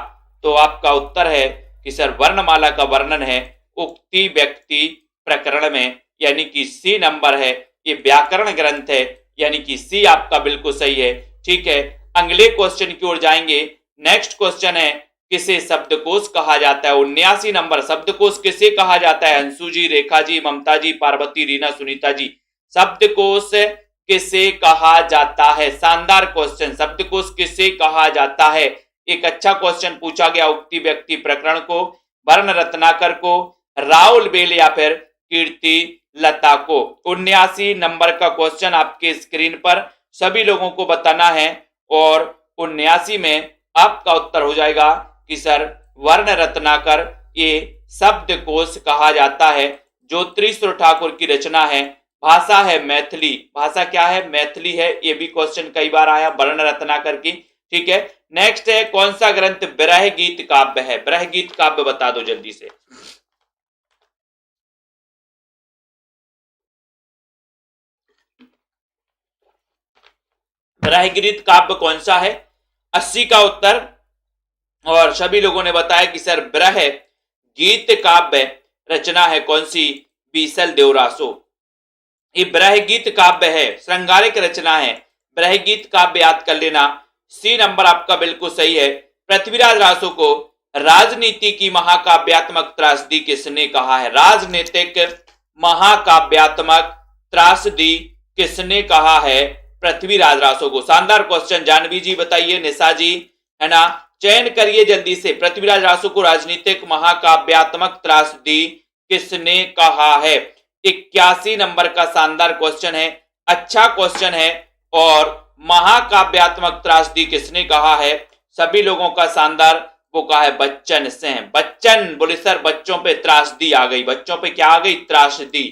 तो आपका उत्तर है कि सर वर्णमाला का वर्णन है उक्ति व्यक्ति प्रकरण में, यानी कि सी नंबर है। ये व्याकरण ग्रंथ है, यानी कि सी आपका बिल्कुल सही है, ठीक है। अगले क्वेश्चन की ओर जाएंगे। नेक्स्ट क्वेश्चन है किसे शब्दकोश कहा जाता है? 79 नंबर। शब्दकोश किसे कहा जाता है? अंशु जी, रेखा जी, ममता जी, पार्वती, रीना, सुनीता जी। शब्दकोश किसे कहा जाता है? शानदार क्वेश्चन। शब्दकोश किसे कहा जाता है? एक अच्छा क्वेश्चन पूछा गया। उक्ति व्यक्ति प्रकरण को, वर्ण रत्नाकर को, राउल बेल या फिर कीर्ति लता को। 79 नंबर का क्वेश्चन आपके स्क्रीन पर सभी लोगों को बताना है और 79 में आपका उत्तर हो जाएगा कि सर वर्ण रत्नाकर ये शब्दकोश कहा जाता है। ज्योतिरीश्वर ठाकुर की रचना है। भाषा है मैथिली। भाषा क्या है? मैथिली है। ये भी क्वेश्चन कई बार आया वर्ण रत्नाकर की, ठीक है। नेक्स्ट है कौन सा ग्रंथ विरह गीत काव्य है? विरह गीत काव्य बता दो जल्दी से। विरह गीत काव्य कौन सा है? 80 का उत्तर। और सभी लोगों ने बताया कि सर विरह गीत काव्य रचना है कौन सी? बीसल देव रासो। ये विरह गीत काव्य है, श्रृंगारिक रचना है। विरह गीत काव्य याद कर लेना। सी नंबर आपका बिल्कुल सही है। पृथ्वीराज रासो को राजनीति की महाकाव्यात्मक त्रासदी किसने कहा है? राजनीतिक महाकाव्यात्मक त्रासदी किसने कहा है? पृथ्वीराज रासो को। शानदार क्वेश्चन। जानवी जी बताइए, निशा जी, है ना, चयन करिए जल्दी से। पृथ्वीराज रासो को राजनीतिक महाकाव्यात्मक त्रासदी किसने कहा है? 81 नंबर का शानदार क्वेश्चन है, अच्छा क्वेश्चन है। और महाकाव्यात्मक त्रासदी किसने कहा है? सभी लोगों का शानदार वो कहा है बच्चन सिंह। बच्चन बोले सर बच्चों पे त्रासदी आ गई। बच्चों पे क्या आ गई? त्रासदी।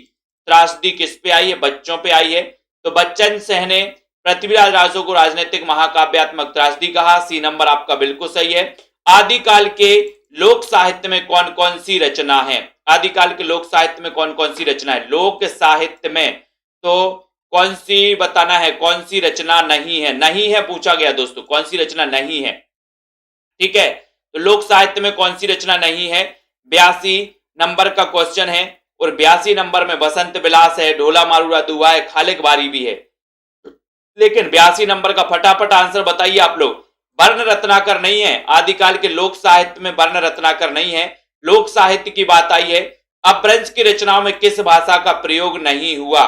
त्रासदी किस पे आई है? बच्चों पे आई है। तो बच्चन सिंह ने पृथ्वीराज रासो को राजनीतिक महाकाव्यात्मक त्रासदी कहा। सी नंबर आपका बिल्कुल सही है। आदिकाल के लोक साहित्य में कौन कौन सी रचना है? आदिकाल के लोक साहित्य में कौन कौन सी रचना है? लोक साहित्य में तो कौन सी बताना है, कौन सी रचना नहीं है? नहीं है पूछा गया दोस्तों, कौन सी रचना नहीं है? ठीक है, तो लोक साहित्य में कौन सी रचना नहीं है? 82 नंबर का क्वेश्चन है और 82 नंबर में बसंत विलास है, ढोला मारूरा दुआ है, खालिक बारी भी है। लेकिन 82 नंबर का फटाफट आंसर बताइए आप लोग। वर्ण रत्नाकर नहीं है, आदिकाल के लोक साहित्य में वर्ण रत्नाकर नहीं है। लोक साहित्य की बात आई है। अपभ्रंश की रचनाओं में किस भाषा का प्रयोग नहीं हुआ?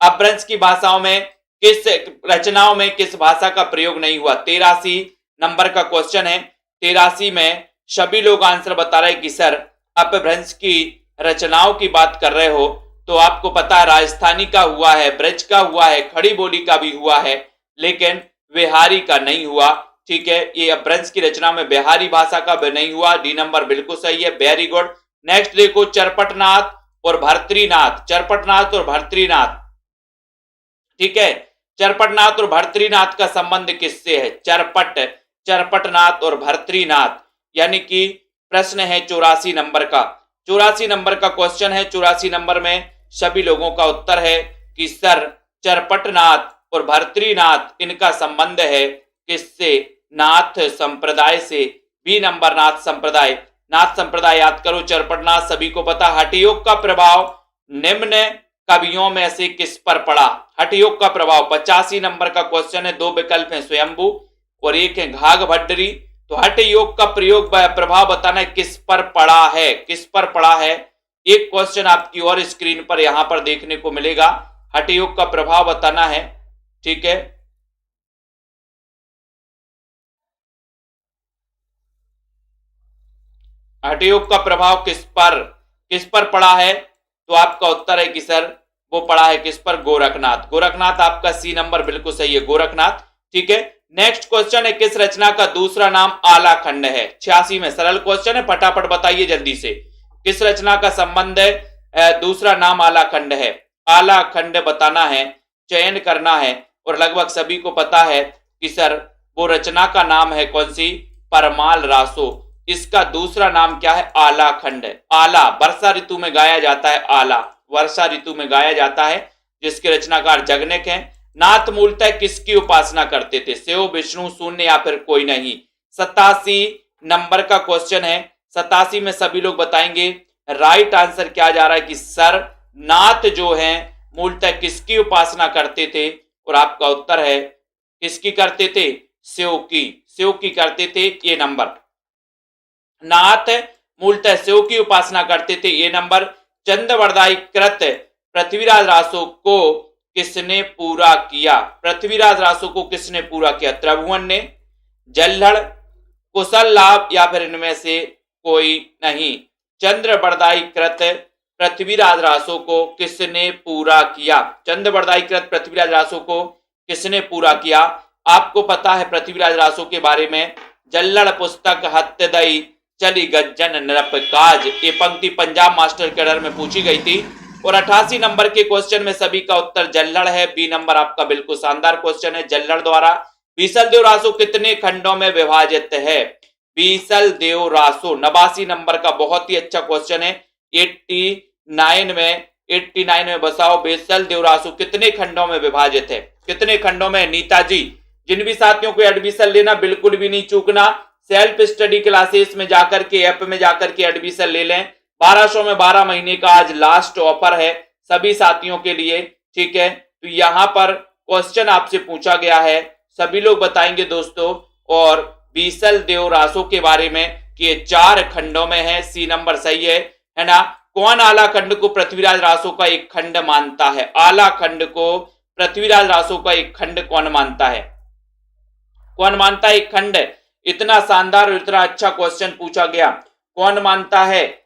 अपभ्रंश की भाषाओं में किस रचनाओं में किस भाषा का प्रयोग नहीं हुआ? 83 नंबर का क्वेश्चन है। 83 में सभी लोग आंसर बता रहे कि सर अपभ्रंश की रचनाओं की बात कर रहे हो, तो आपको पता है राजस्थानी का हुआ है, ब्रज का हुआ है, खड़ी बोली का भी हुआ है, लेकिन बिहारी का नहीं हुआ। ठीक है, ये अपभ्रंश की रचना में बिहारी भाषा का भी नहीं हुआ। डी नंबर बिल्कुल सही है, वेरी गुड। नेक्स्ट देखो, चरपटनाथ और भर्तृनाथ। चरपटनाथ और भर्तृनाथ, ठीक है, चरपटनाथ और भर्तृनाथ का संबंध किससे है? चरपटनाथ और भर्तृनाथ, यानी कि प्रश्न है 84 नंबर का। 84 नंबर का क्वेश्चन है। 84 नंबर में सभी लोगों का उत्तर है कि सर चरपटनाथ और भर्तृनाथ इनका संबंध है किससे? नाथ संप्रदाय से। बी नंबर नाथ संप्रदाय। नाथ संप्रदाय याद करो। चरपटनाथ सभी को पता। हठयोग का प्रभाव निम्न कवियों में से किस पर पड़ा? हठयोग का प्रभाव 85 नंबर का क्वेश्चन है। दो विकल्प हैं, स्वयंभू और एक है घाघ भट्टरी। तो हठयोग का प्रयोग प्रभाव बताना है किस पर पड़ा है, किस पर पड़ा है। एक क्वेश्चन आपकी और स्क्रीन पर यहां पर देखने को मिलेगा, हठयोग का प्रभाव बताना है। ठीक है, हठयोग का प्रभाव किस पर पड़ा है? तो आपका उत्तर है कि सर वो पड़ा है किस पर? गोरखनाथ। गोरखनाथ आपका सी नंबर बिल्कुल सही है, गोरखनाथ। ठीक है, नेक्स्ट क्वेश्चन है, किस रचना का दूसरा नाम आलाखंड है? 86 में सरल क्वेश्चन है, फटाफट बताइए जल्दी से। किस रचना का संबंध है दूसरा नाम आलाखंड है? आलाखंड बताना है, चयन करना है, और लगभग सभी को पता है कि सर वो रचना का नाम है कौन सी? परमाल रासो। इसका दूसरा नाम क्या है? आलाखंड। आला वर्षा ऋतु में गाया जाता है, आला वर्षा ऋतु में गाया जाता है, जिसके रचनाकार जगनेक हैं। नाथ मूलतः किसकी उपासना करते थे? शिव, विष्णु, शून्य या फिर कोई नहीं। 87 नंबर का क्वेश्चन है। 87 में सभी लोग बताएंगे राइट आंसर क्या जा रहा है कि सर नाथ जो है मूलतः किसकी उपासना करते थे? और आपका उत्तर है किसकी करते थे? शिव की। शिव की करते थे, ये नंबर। नाथ मूलतः शिव की उपासना करते थे, ये नंबर। चंद्रवरदाई कृत पृथ्वीराज रासो को किसने पूरा किया? पृथ्वीराज रासो को किसने पूरा किया? त्रिभुवन ने, जल्लड़, कुशल लाभ या फिर इनमें से कोई नहीं। चंद्रवरदाई कृत पृथ्वीराज रासो को किसने पूरा किया? चंद्रवरदाई कृत पृथ्वीराज रासो को किसने पूरा किया? आपको पता है पृथ्वीराज रासो के बारे में, जल्लड़ पुस्तक हत्यदई चली गज्जन नृप काज, ये पंक्ति पंजाब मास्टर कैडर में पूछी गई थी। और 88 नंबर के क्वेश्चन में सभी का उत्तर जल्लड़ है। बी नंबर आपका बिल्कुल शानदार क्वेश्चन है, जल्लड़ द्वारा। बीसल देव रासो कितने खंडों में विभाजित है? बीसल देव रासो 89 नंबर का बहुत ही अच्छा क्वेश्चन है। 89 में बसाओ, बीसल देव रासो कितने खंडों में विभाजित है? कितने खंडों में? नीता जी, जिन भी साथियों को एडमिशन लेना बिल्कुल भी नहीं चूकना, सेल्फ स्टडी क्लासेस में जाकर के, ऐप में जाकर के एडमिशन ले लें। 1200 में 12 महीने का आज लास्ट ऑफर है सभी साथियों के लिए। ठीक है, तो यहां पर क्वेश्चन आपसे पूछा गया है, सभी लोग बताएंगे दोस्तों, और बीसल देव रासो के बारे में कि ये 4 खंडों में है। सी नंबर सही है ना। कौन आला खंड को पृथ्वीराज रासो का एक खंड मानता है? आला खंड को पृथ्वीराज रासो का एक खंड कौन मानता है? कौन मानता है एक खंड? इतना शानदार और इतना अच्छा क्वेश्चन पूछा गया, कौन मानता है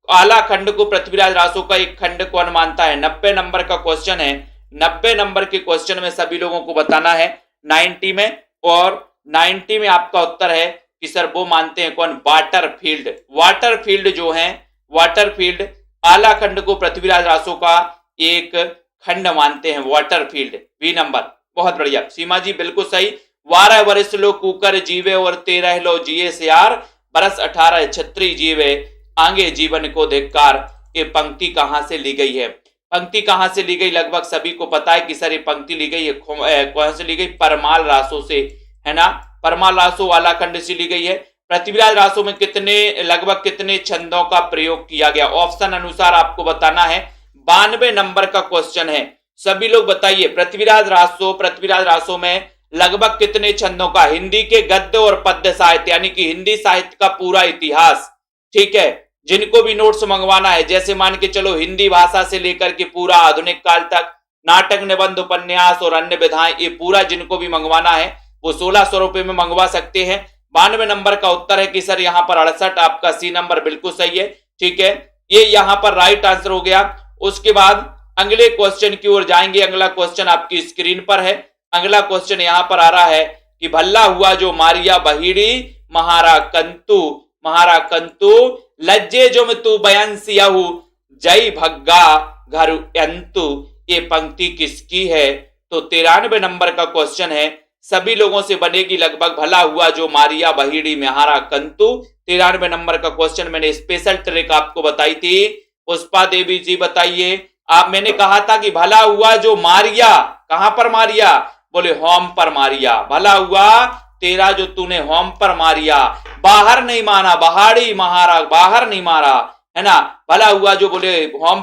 आला खंड को पृथ्वीराज रासो का एक खंड? कौन मानता है? 90 नंबर का क्वेश्चन है। 90 नंबर के क्वेश्चन में सभी लोगों को बताना है 90 में, और 90 में आपका उत्तर है कि सर वो मानते हैं कौन? वाटरफील्ड। वाटरफील्ड जो है, वाटरफील्ड आला खंड को पृथ्वीराज रासो का एक खंड मानते हैं, वाटरफील्ड। बी नंबर बहुत बढ़िया। सीमा जी बिल्कुल सही। 12 वर्ष लो कुकर जीवे और 13 लो जिए सियार, बरस 18 छत्री जीवे आगे जीवन को धिक्कार। ये पंक्ति कहां से ली गई है? पंक्ति कहां से ली गई, लगभग सभी को पता है कि सर ये पंक्ति ली गई है कौन से ली गई, परमाल रासों से, है ना, परमाल रासों वाला खंड से ली गई है। पृथ्वीराज रासों में लगभग कितने छंदों का प्रयोग किया गया, ऑप्शन अनुसार आपको बताना है। 92 नंबर का क्वेश्चन है, सभी लोग बताइए पृथ्वीराज रासों में लगभग कितने छंदों का, हिंदी के गद्य और पद्य साहित्य यानी कि हिंदी साहित्य का पूरा इतिहास, ठीक है। जिनको भी नोट्स मंगवाना है, जैसे मान के चलो हिंदी भाषा से लेकर के पूरा आधुनिक काल तक, नाटक, निबंध, उपन्यास और अन्य विधाएं, ये पूरा जिनको भी मंगवाना है वो 1600 रुपए में मंगवा सकते हैं। 92 नंबर का उत्तर है कि सर यहाँ पर 68, आपका सी नंबर बिल्कुल सही है, ठीक है, ये यहाँ पर राइट आंसर हो गया। उसके बाद अगले क्वेश्चन की ओर जाएंगे। अगला क्वेश्चन आपकी स्क्रीन पर है। अगला क्वेश्चन यहां पर आ रहा है कि भल्ला हुआ जो मारिया बहिड़ी महारा कंतु लज्जे जो में तू बयान सियाहू जय भग्गा घर अंतु, ये पंक्ति किसकी है? तो 93 नंबर का क्वेश्चन है, सभी लोगों से बनेगी लगभग, भला हुआ जो मारिया बहिड़ी महारा कंतु। 93 नंबर का क्वेश्चन मैंने स्पेशल ट्रिक आपको बताई थी, पुष्पा देवी जी बताइए। मैंने कहा था कि भला हुआ जो मारिया, कहां पर मारिया? बोले होम पर मारिया। भला हुआ तेरा जो तूने होम पर मारिया, बाहर नहीं माना, बहाड़ी महारा, बाहर नहीं मारा, है ना। भला हुआ जो बोले होम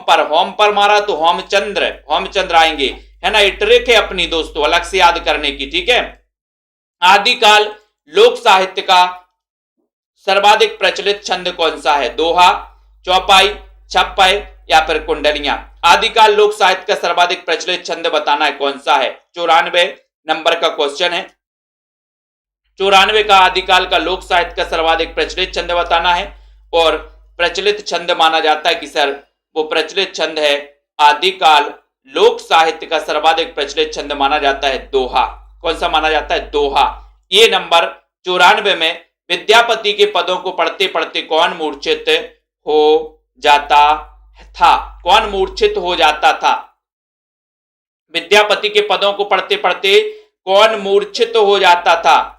पर मारा तो होमचंद्र आएंगे, है ना। ये ट्रिक है अपनी दोस्तों अलग से याद करने की, ठीक है। आदिकाल लोक साहित्य का सर्वाधिक प्रचलित छंद कौन सा है? दोहा, चौपाई, छप्पय या फिर कुंडलियां। आदिकाल लोक साहित्य का सर्वाधिक प्रचलित छंद बताना है, कौन सा है? 94 नंबर का क्वेश्चन है। 94 का आदिकाल का लोक साहित्य का सर्वाधिक प्रचलित छंद बताना है। और प्रचलित छंद माना जाता है कि सर वो प्रचलित छंद है, आदिकाल लोक साहित्य का सर्वाधिक प्रचलित छंद माना जाता है दोहा। कौन सा माना जाता है? दोहा। ये नंबर 94 में विद्यापति के पदों को पढ़ते पढ़ते कौन मूर्छित हो जाता था? कौन मूर्छित हो जाता था? विद्यापति के पदों को पढ़ते पढ़ते कौन मूर्छित हो जाता था?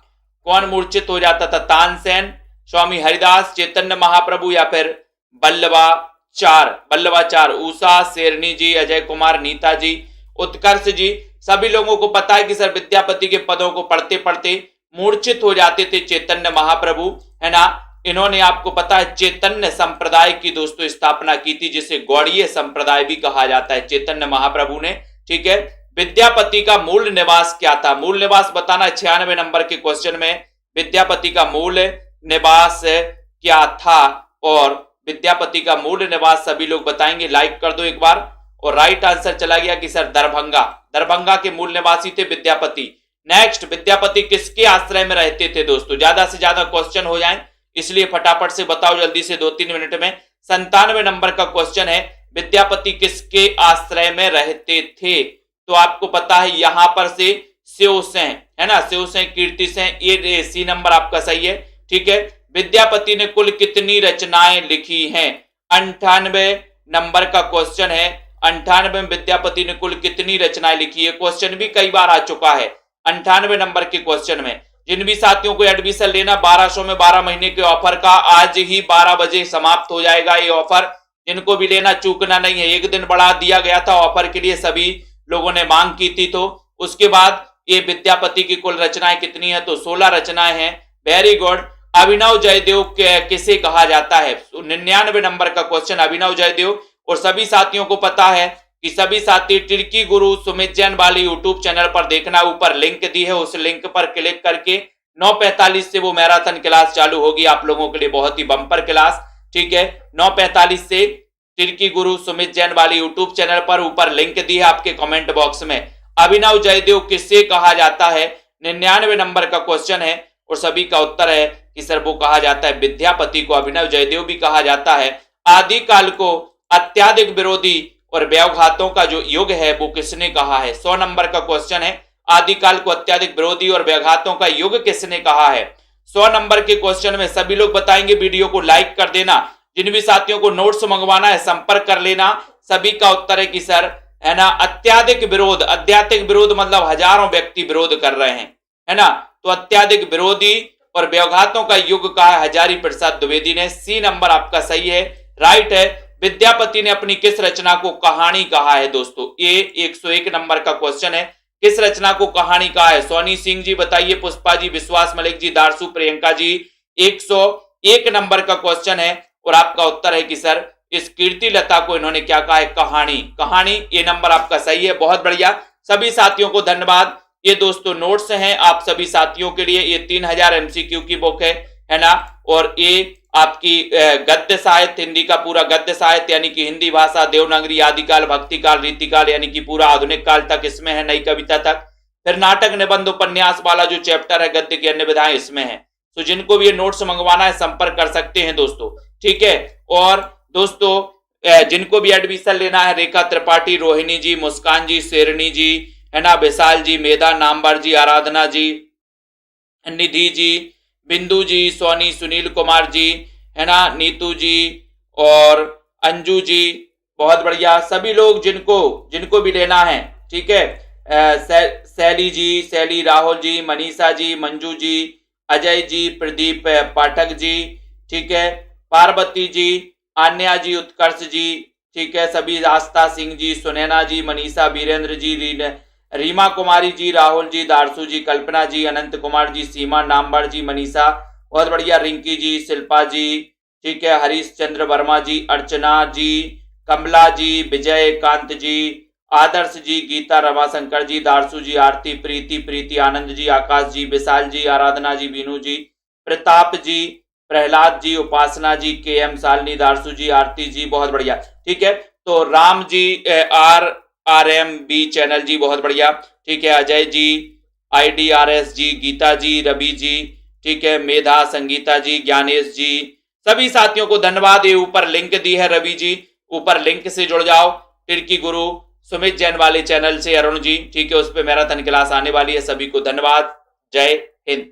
कौन मूर्छित हो जाता था? तानसेन, स्वामी हरिदास, चैतन्य महाप्रभु या फिर बल्लवाचार, उषा, शेरनी जी, अजय कुमार, नीता जी, उत्कर्ष जी। सभी लोगों को पता है कि सर विद्यापति के पदों को पढ़ते पढ़ते मूर्छित हो जाते थे चैतन्य महाप्रभु, है ना। इन्होंने आपको पता है चैतन्य संप्रदाय की दोस्तों स्थापना की थी, जिसे गौड़ीय संप्रदाय भी कहा जाता है, चैतन्य महाप्रभु ने, ठीक है। विद्यापति का मूल निवास क्या था? मूल निवास बताना है 96 नंबर के क्वेश्चन में। विद्यापति का मूल निवास क्या था? और विद्यापति का मूल निवास सभी लोग बताएंगे, लाइक कर दो एक बार। और राइट आंसर चला गया कि सर दरभंगा के मूल निवासी थे विद्यापति। नेक्स्ट, विद्यापति किसके आश्रय में रहते थे दोस्तों? ज्यादा से ज्यादा क्वेश्चन हो जाएं, इसलिए फटाफट से बताओ जल्दी से 2-3 मिनट में। 97 नंबर का क्वेश्चन है, विद्यापति किसके आश्रय में रहते थे? तो आपको पता है यहां पर से शिव सेन, है ना, शिव सेन, कीर्ति सेन, ये सी नंबर आपका सही है, ठीक है। विद्यापति ने कुल कितनी रचनाएं लिखी हैं? 98 नंबर का क्वेश्चन है। 98 में विद्यापति ने कुल कितनी रचनाएं लिखी है? क्वेश्चन भी कई बार आ चुका है 98 नंबर के क्वेश्चन में। जिन भी साथियों को एडमिशन लेना 1200 में 12 महीने के ऑफर का आज ही 12 बजे समाप्त हो जाएगा ये ऑफर। जिनको भी लेना चूकना नहीं है, एक दिन बढ़ा दिया गया था ऑफर के लिए, सभी लोगों ने मांग की थी। तो उसके बाद ये विद्यापति की कुल रचनाएं कितनी है? तो 16 रचनाएं हैं। Very good. अभिनव जयदेव किसे कहा जाता है? 99 नंबर का क्वेश्चन, अभिनव जयदेव। और सभी साथियों को पता है कि सभी साथी टिर्की गुरु सुमित जैन वाली यूट्यूब चैनल पर देखना, ऊपर लिंक दी है, उस लिंक पर क्लिक करके 9:45 से वो मैराथन क्लास चालू होगी आप लोगों के लिए, बहुत ही बम्पर क्लास, ठीक है। 9:45 से टिर्की गुरु सुमित जैन वाली यूट्यूब चैनल पर ऊपर लिंक दी है आपके कमेंट बॉक्स में। अभिनव जयदेव किससे कहा जाता है? 99 नंबर का क्वेश्चन है और सभी का उत्तर है कि सर वो कहा जाता है विद्यापति को अभिनव जयदेव भी कहा जाता है। आदिकाल को अत्याधिक विरोधी और व्यवघातों का जो युग है वो किसने कहा है? 100 नंबर का क्वेश्चन है। आदिकाल को अत्याधिक विरोधी और व्यवघातों का युग किसने कहा है? 100 नंबर के क्वेश्चन में सभी लोग बताएंगे। वीडियो को लाइक कर देना। जिन भी साथियों को नोट्स मंगवाना है संपर्क कर लेना। सभी का उत्तर है कि सर, है ना, अत्याधिक विरोध। अत्याधिक विरोध मतलब हजारों व्यक्ति विरोध कर रहे हैं, है ना। तो अत्याधिक विरोधी और व्यवघातों का युग कहा है हजारी प्रसाद द्विवेदी ने। सी नंबर आपका सही है, राइट है। विद्यापति ने अपनी किस रचना को कहानी कहा है दोस्तों? ये 101 नंबर का क्वेश्चन है। किस रचना को कहानी कहा है? सोनी सिंह जी बताइए, पुष्पा जी, विश्वास मलिक जी, दारसू प्रियंका जी। 101 नंबर का क्वेश्चन है और आपका उत्तर है कि सर इस कीर्ति लता को इन्होंने क्या कहा है? कहानी। कहानी, ये नंबर आपका सही है। बहुत बढ़िया, सभी साथियों को धन्यवाद। ये दोस्तों नोट्स हैं आप सभी साथियों के लिए। ये 3000 एमसीक्यू की बुक है ना। और ये आपकी गद्य साहित्य, हिंदी का पूरा गद्य साहित्य यानी कि हिंदी भाषा, देवनागरी, आदिकाल, भक्तिकाल, रीतिकाल यानी कि पूरा आधुनिक काल तक इसमें है, नई कविता तक। फिर नाटक, निबंध, उपन्यास वाला जो चैप्टर है गद्य की अन्य विधाएं इसमें है। तो जिनको भी ये नोट्स मंगवाना है संपर्क कर सकते हैं दोस्तों, ठीक है। और दोस्तों जिनको भी एडमिशन लेना है, रेखा त्रिपाठी, रोहिणी जी, मुस्कान जी, शेरनी जी, है ना, विशाल जी, मेधा नामबर जी, आराधना जी, निधि जी, बिंदु जी, सोनी, सुनील कुमार जी, है ना, नीतू जी और अंजू जी। बहुत बढ़िया, सभी लोग जिनको भी लेना है, ठीक है। शैली जी, शैली, राहुल जी, मनीषा जी, मंजू जी, अजय जी, प्रदीप पाठक जी, ठीक है, पार्वती जी, आन्या जी, उत्कर्ष जी, ठीक है, सभी, आस्था सिंह जी, सुनैना जी, मनीषा, वीरेंद्र जी, रीमा कुमारी जी, राहुल जी, दारसू जी, कल्पना जी, अनंत कुमार जी, सीमा नामबर जी, मनीषा, बहुत बढ़िया, रिंकी जी, शिल्पा जी, ठीक है, हरीश चंद्र वर्मा जी, अर्चना जी, कमला जी, विजय कांत जी, आदर्श जी, गीता, रमाशंकर जी, दारसू जी, आरती, प्रीति, आनंद जी, आकाश जी, विशाल जी, आराधना जी, बीनू जी, प्रताप जी, प्रहलाद जी, उपासना जी, KM शालिनी, दारसू जी, आरती जी, बहुत बढ़िया, ठीक है। तो राम जी, RRMB चैनल जी, बहुत बढ़िया, ठीक है, अजय जी, IDRS जी, गीता जी, रवि जी, ठीक है, मेधा, संगीता जी, ज्ञानेश जी, सभी साथियों को धन्यवाद। ये ऊपर लिंक दी है रवि जी, ऊपर लिंक से जुड़ जाओ। तिरकी गुरु सुमित जैन वाले चैनल से अरुण जी, ठीक है, उस पर मैराथन क्लास आने वाली है। सभी को धन्यवाद। जय हिंद।